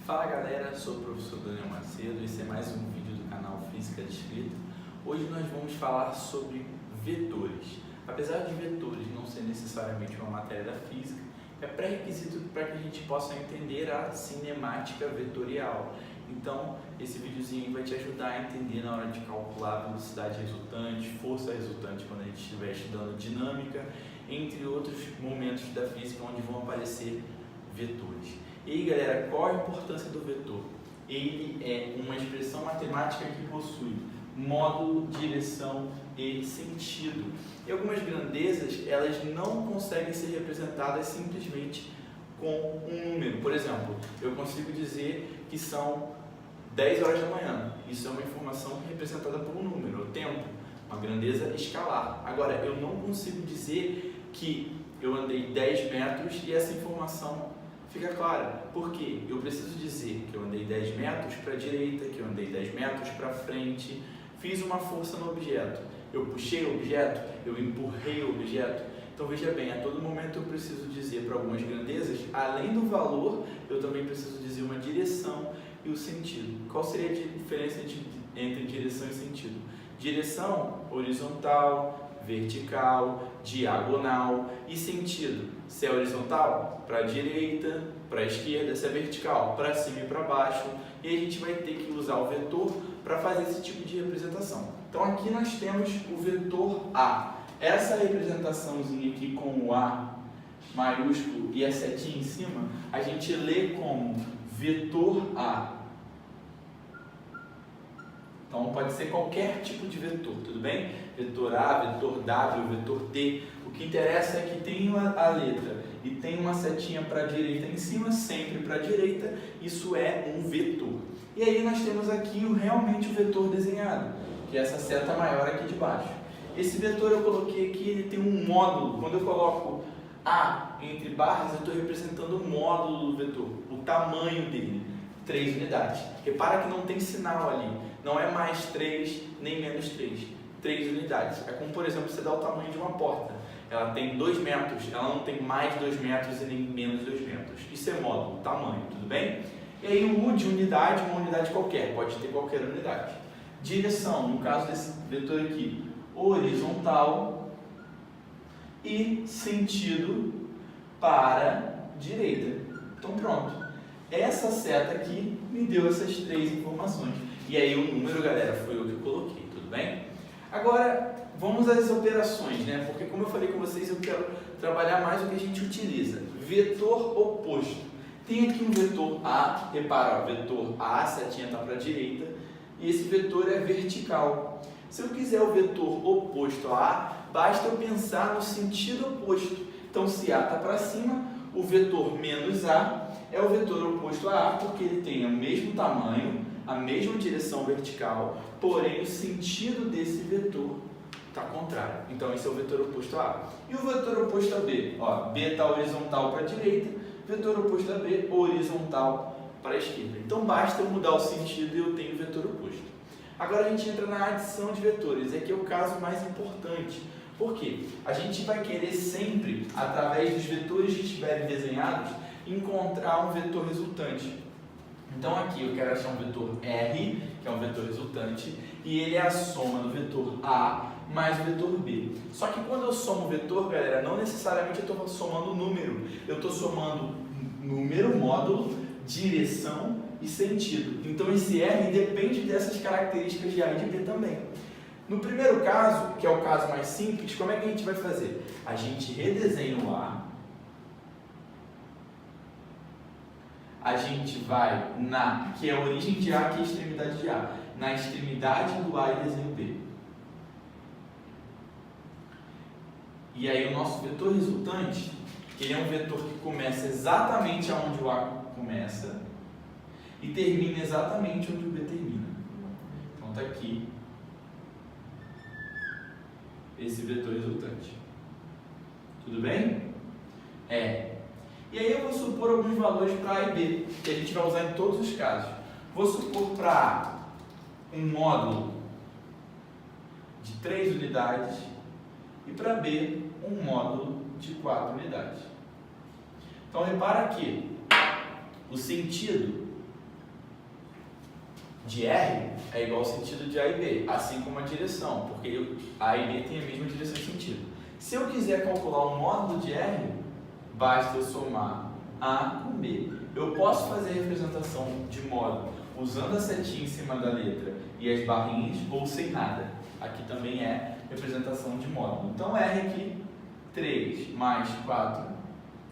Fala galera, sou o professor Daniel Macedo e esse é mais um vídeo do canal Física Descrita. Hoje nós vamos falar sobre vetores. Apesar de vetores não ser necessariamente uma matéria da física, é pré-requisito para que a gente possa entender a cinemática vetorial. Então, esse videozinho vai te ajudar a entender na hora de calcular a velocidade resultante, força resultante quando a gente estiver estudando dinâmica, entre outros momentos da física onde vão aparecer vetores. E aí galera, qual a importância do vetor? Ele é uma expressão matemática que possui módulo, direção e sentido. E algumas grandezas, elas não conseguem ser representadas simplesmente com um número. Por exemplo, eu consigo dizer que são 10 horas da manhã. Isso é uma informação representada por um número, o tempo, uma grandeza escalar. Agora, eu não consigo dizer que eu andei 10 metros e essa informação fica clara. Por quê? Eu preciso dizer que eu andei 10 metros para a direita, que eu andei 10 metros para frente, fiz uma força no objeto, eu puxei o objeto, eu empurrei o objeto. Então veja bem, a todo momento eu preciso dizer para algumas grandezas, além do valor, eu também preciso dizer uma direção e o sentido. Qual seria a diferença entre direção e sentido? Direção horizontal, vertical, diagonal, e sentido, se é horizontal, para a direita, para a esquerda, se é vertical, para cima e para baixo, e a gente vai ter que usar o vetor para fazer esse tipo de representação. Então aqui nós temos o vetor A. Essa representaçãozinha aqui com o A maiúsculo e a setinha em cima, a gente lê como vetor A. Então pode ser qualquer tipo de vetor, tudo bem? Vetor A, vetor W, vetor T. O que interessa é que tem a letra e tem uma setinha para a direita em cima, sempre para a direita, isso é um vetor. E aí nós temos aqui realmente o vetor desenhado, que é essa seta maior aqui de baixo. Esse vetor eu coloquei aqui, ele tem um módulo. Quando eu coloco A entre barras, eu estou representando o módulo do vetor, o tamanho dele, 3 unidades. Repara que não tem sinal ali, não é mais 3 nem menos 3, 3 unidades. É como, por exemplo, você dá o tamanho de uma porta. Ela tem 2 metros, ela não tem mais 2 metros e nem menos 2 metros. Isso é módulo, tamanho, tudo bem? E aí o U de unidade, uma unidade qualquer, pode ter qualquer unidade. Direção, no caso desse vetor aqui, horizontal, e sentido para direita. Então pronto. Essa seta aqui me deu essas 3 informações. E aí o número, galera, foi o que eu coloquei, tudo bem? Agora, vamos às operações, né? Porque como eu falei com vocês, eu quero trabalhar mais o que a gente utiliza. Vetor oposto. Tem aqui um vetor A, repara, ó, vetor A, a setinha está para a direita, e esse vetor é vertical. Se eu quiser o vetor oposto a A, basta eu pensar no sentido oposto. Então, se A está para cima, o vetor menos A é o vetor oposto a A, porque ele tem o mesmo tamanho, a mesma direção vertical, porém o sentido desse vetor está contrário. Então, esse é o vetor oposto a A. E o vetor oposto a B? Ó, B está horizontal para a direita, vetor oposto a B, horizontal para a esquerda. Então, basta eu mudar o sentido e eu tenho o vetor oposto. Agora a gente entra na adição de vetores, aqui é o caso mais importante. Por quê? A gente vai querer sempre, através dos vetores que estiverem desenhados, encontrar um vetor resultante. Então aqui eu quero achar um vetor R, que é um vetor resultante, e ele é a soma do vetor A mais o vetor B. Só que quando eu somo o vetor, galera, não necessariamente eu estou somando número, eu estou somando número, módulo, direção e sentido. Então esse R depende dessas características de A e de B também. No primeiro caso, que é o caso mais simples, como é que a gente vai fazer? A gente redesenha o A, a gente vai que é a origem de A, que é a extremidade de A, na extremidade do A e desenho B. E aí o nosso vetor resultante, ele é um vetor que começa exatamente onde o A começa e termina exatamente onde o B termina. Então está aqui esse vetor resultante. Tudo bem? E aí eu vou supor alguns valores para A e B, que a gente vai usar em todos os casos. Vou supor para A um módulo de 3 unidades e para B um módulo de 4 unidades. Então repara que o sentido de R é igual ao sentido de A e B, assim como a direção, porque A e B têm a mesma direção e sentido. Se eu quiser calcular o módulo de R, basta eu somar A com B. Eu posso fazer a representação de módulo usando a setinha em cima da letra e as barrinhas ou sem nada. Aqui também é representação de módulo. Então R aqui, 3 mais 4,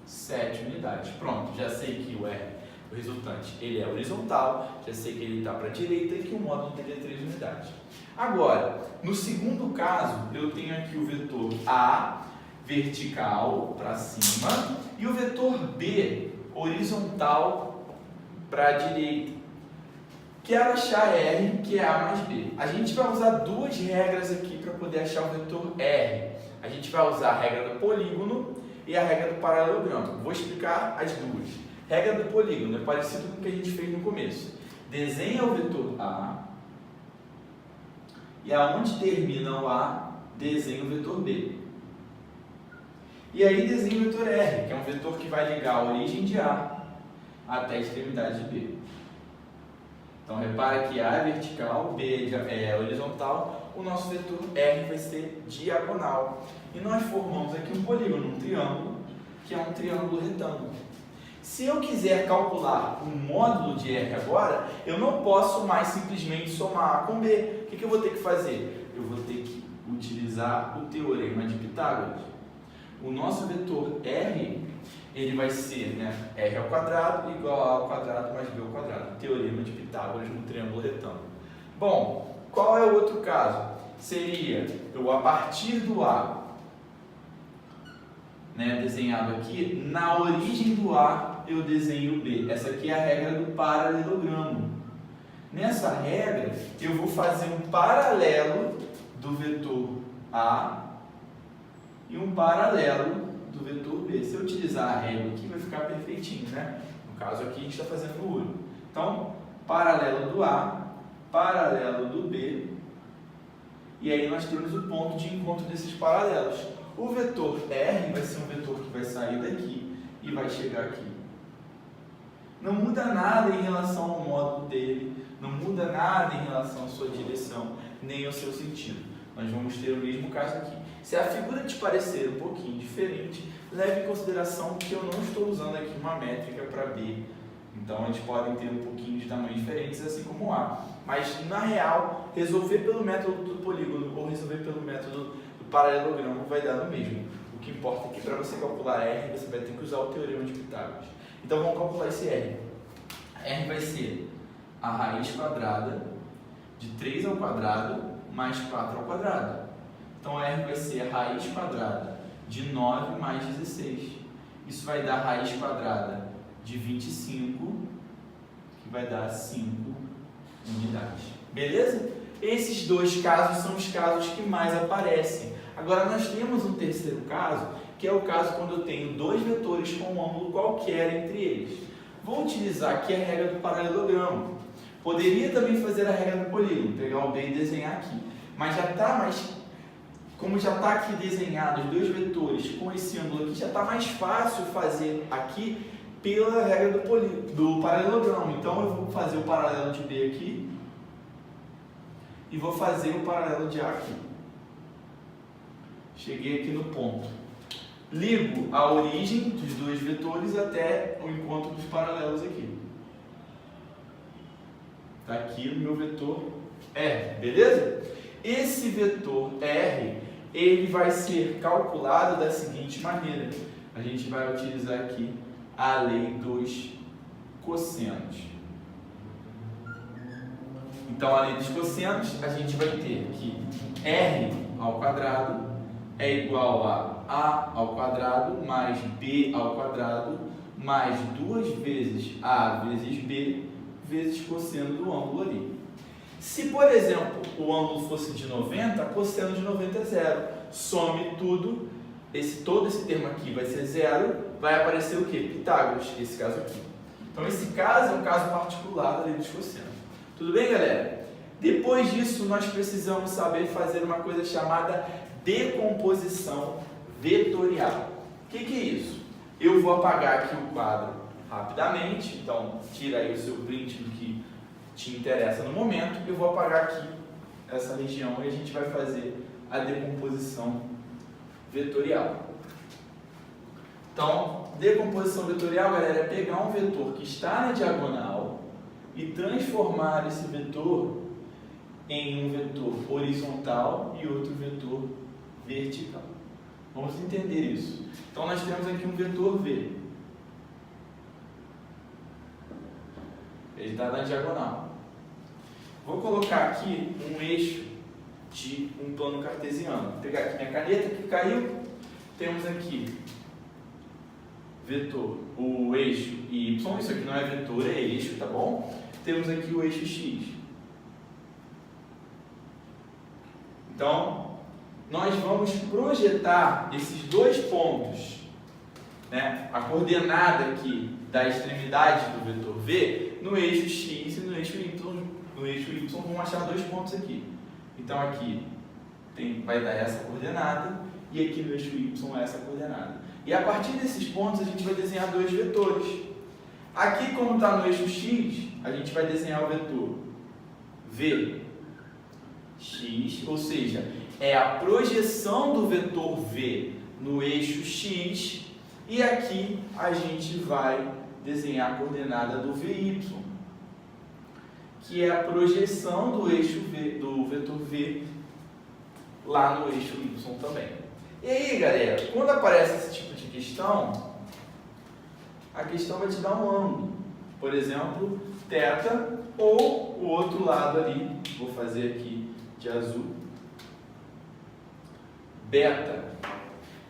7 unidades. Pronto, já sei que o R, o resultante, ele é horizontal, já sei que ele está para a direita e que o módulo dele é 3 unidades. Agora, no segundo caso, eu tenho aqui o vetor A, vertical para cima, e o vetor B, horizontal para a direita. Quero achar R, que é A mais B. A gente vai usar duas regras aqui para poder achar o vetor R. A gente vai usar a regra do polígono e a regra do paralelogramo. Vou explicar as duas. Regra do polígono é parecido com o que a gente fez no começo. Desenha o vetor A e aonde termina o A, desenha o vetor B. E aí desenha o vetor R, que é um vetor que vai ligar a origem de A até a extremidade de B. Então repara que A é vertical, B é horizontal, o nosso vetor R vai ser diagonal. E nós formamos aqui um polígono, um triângulo, que é um triângulo retângulo. Se eu quiser calcular o módulo de R agora, eu não posso mais simplesmente somar A com B. O que eu vou ter que fazer? Eu vou ter que utilizar o teorema de Pitágoras. O nosso vetor R, ele vai ser, R ao quadrado igual a ao quadrado mais B ao quadrado. Teorema de Pitágoras no triângulo retângulo. Bom, qual é o outro caso? Seria eu, a partir do A, desenhado aqui, na origem do A eu desenho o B. Essa aqui é a regra do paralelogramo. Nessa regra, eu vou fazer um paralelo do vetor A e um paralelo do vetor B. Se eu utilizar a regra aqui, vai ficar perfeitinho, No caso aqui, a gente está fazendo o olho. Então, paralelo do A, paralelo do B, e aí nós temos o ponto de encontro desses paralelos. O vetor R vai ser um vetor que vai sair daqui e vai chegar aqui. Não muda nada em relação ao módulo dele, não muda nada em relação à sua direção, nem ao seu sentido. Nós vamos ter o mesmo caso aqui. Se a figura te parecer um pouquinho diferente, leve em consideração que eu não estou usando aqui uma métrica para B. Então, eles podem ter um pouquinho de tamanhos diferentes, assim como A. Mas, na real, resolver pelo método do polígono ou resolver pelo método do paralelogramo vai dar no mesmo. O que importa é que para você calcular R, você vai ter que usar o teorema de Pitágoras. Então, vamos calcular esse R. R vai ser a raiz quadrada de 3 ao quadrado mais 4 ao quadrado. Então, R vai ser a raiz quadrada de 9 mais 16. Isso vai dar a raiz quadrada de 25, que vai dar 5 unidades. Beleza? Esses dois casos são os casos que mais aparecem. Agora, nós temos um terceiro caso, que é o caso quando eu tenho dois vetores com um ângulo qualquer entre eles. Vou utilizar aqui a regra do paralelogramo. Poderia também fazer a regra do polígono, pegar o B e desenhar aqui. Mas como já está aqui desenhado os dois vetores com esse ângulo aqui, já está mais fácil fazer aqui pela regra do paralelogramo. Então, eu vou fazer o paralelo de B aqui e vou fazer o paralelo de A aqui. Cheguei aqui no ponto. Ligo a origem dos dois vetores até o encontro dos paralelos aqui. Está aqui o meu vetor R, beleza? Esse vetor R, ele vai ser calculado da seguinte maneira. A gente vai utilizar aqui a lei dos cossenos. Então, a lei dos cossenos, a gente vai ter que R ao quadrado é igual a ao quadrado mais B ao quadrado mais 2 vezes A vezes B vezes cosseno do ângulo ali. Se, por exemplo, o ângulo fosse de 90, cosseno de 90 é zero. Some tudo, todo esse termo aqui vai ser zero, vai aparecer o quê? Pitágoras, esse caso aqui. Então, esse caso é um caso particular da lei dos cossenos. Tudo bem, galera? Depois disso, nós precisamos saber fazer uma coisa chamada decomposição vetorial. O que é isso? Eu vou apagar aqui o quadro rapidamente, então tira aí o seu print do que te interessa no momento. Eu vou apagar aqui essa região e a gente vai fazer a decomposição vetorial. Então, decomposição vetorial, galera, é pegar um vetor que está na diagonal e transformar esse vetor em um vetor horizontal e outro vetor vertical. Vamos entender isso. Então, nós temos aqui um vetor V. Ele está na diagonal. Vou colocar aqui um eixo de um plano cartesiano. Vou pegar aqui minha caneta que caiu. Temos aqui vetor, o eixo Y. Isso aqui não é vetor, é eixo, tá bom? Temos aqui o eixo X. Então, nós vamos projetar esses dois pontos, né? A coordenada aqui da extremidade do vetor V no eixo X e no eixo Y. No eixo Y vamos achar dois pontos aqui. Então aqui vai dar essa coordenada e aqui no eixo Y essa coordenada. E a partir desses pontos a gente vai desenhar dois vetores. Aqui, como está no eixo X, a gente vai desenhar o vetor Vx, ou seja, é a projeção do vetor V no eixo X, e aqui a gente vai desenhar a coordenada do Vy, que é a projeção do eixo V, do vetor V lá no eixo Y também. E aí, galera, quando aparece esse tipo de questão, a questão vai te dar um ângulo. Por exemplo, θ, ou o outro lado ali, vou fazer aqui de azul, beta.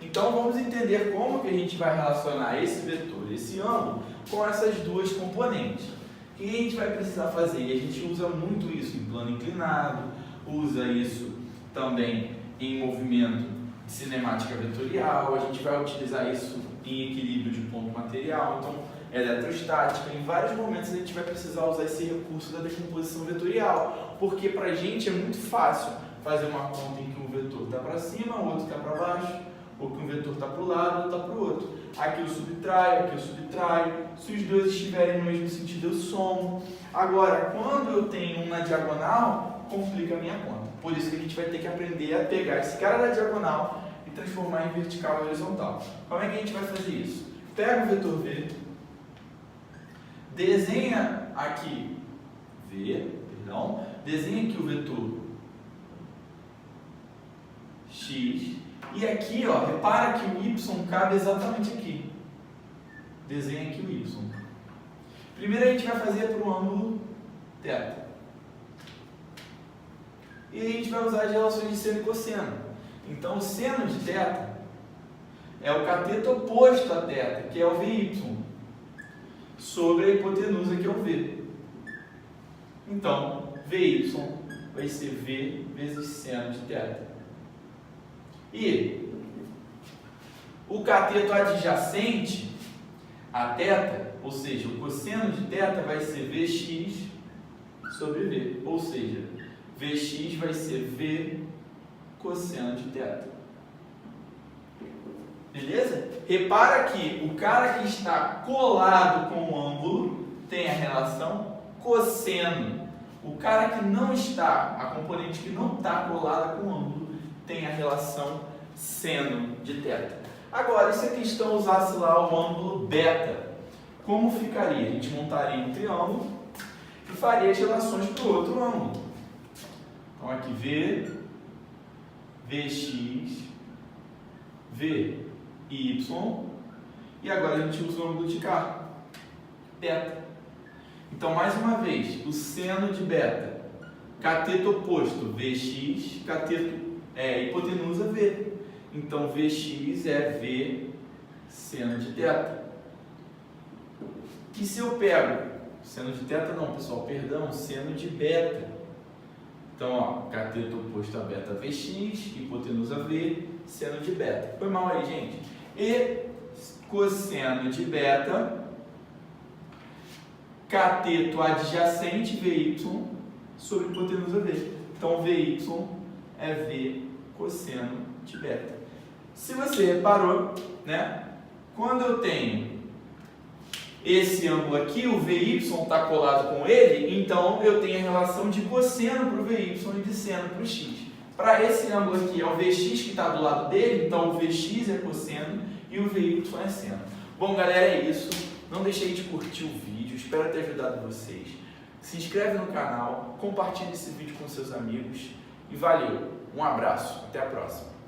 Então, vamos entender como que a gente vai relacionar esse vetor, esse ângulo, com essas duas componentes. O que a gente vai precisar fazer? E a gente usa muito isso em plano inclinado, usa isso também em movimento de cinemática vetorial, a gente vai utilizar isso em equilíbrio de ponto material, então eletrostática. Em vários momentos a gente vai precisar usar esse recurso da decomposição vetorial, porque para a gente é muito fácil fazer uma conta em que um vetor está para cima, o outro está para baixo, ou que um vetor está para o lado, ou está para o outro. Aqui eu subtraio, aqui eu subtraio. Se os dois estiverem no mesmo sentido, eu somo. Agora, quando eu tenho um na diagonal, complica a minha conta. Por isso que a gente vai ter que aprender a pegar esse cara da diagonal e transformar em vertical e horizontal. Como é que a gente vai fazer isso? Pega o vetor V, desenha aqui desenha aqui o vetor X, e aqui, ó, repara que o Y cabe exatamente aqui. Desenha aqui o Y. Primeiro a gente vai fazer para o ângulo θ. E a gente vai usar as relações de seno e cosseno. Então, o seno de θ é o cateto oposto a θ, que é o Vy, sobre a hipotenusa, que é o V. Então, Vy vai ser V vezes seno de θ. E o cateto adjacente a θ, ou seja, o cosseno de θ vai ser Vx sobre V, ou seja, Vx vai ser V cosseno de θ. Beleza? Repara que o cara que está colado com o ângulo tem a relação cosseno. O cara que não está, a componente que não está colada com o ângulo, tem a relação seno de θ. Agora, e se a questão usasse lá o ângulo beta? Como ficaria? A gente montaria um triângulo e faria as relações para o outro ângulo. Então, aqui V, Vx, Vy, e agora a gente usa o ângulo de cá, beta. Então, mais uma vez, o seno de beta, cateto oposto, Vx, cateto hipotenusa V. Então, Vx é V seno de θ. E se eu pego seno de θ, não, pessoal, perdão, seno de beta. Então, ó, cateto oposto a beta Vx, hipotenusa V, seno de beta. Foi mal aí, gente? E cosseno de beta, cateto adjacente Vy sobre hipotenusa V. Então, Vy é V cosseno de beta. Se você reparou, né? Quando eu tenho Esse ângulo aqui, o VY está colado com ele, então eu tenho a relação de cosseno para o VY e de seno para o X. Para esse ângulo aqui é o VX que está do lado dele, então o VX é cosseno e o VY é seno. Bom, galera, é isso. Não deixei de curtir o vídeo, espero ter ajudado vocês. Se inscreve no canal, compartilhe esse vídeo com seus amigos e valeu! Um abraço, até a próxima!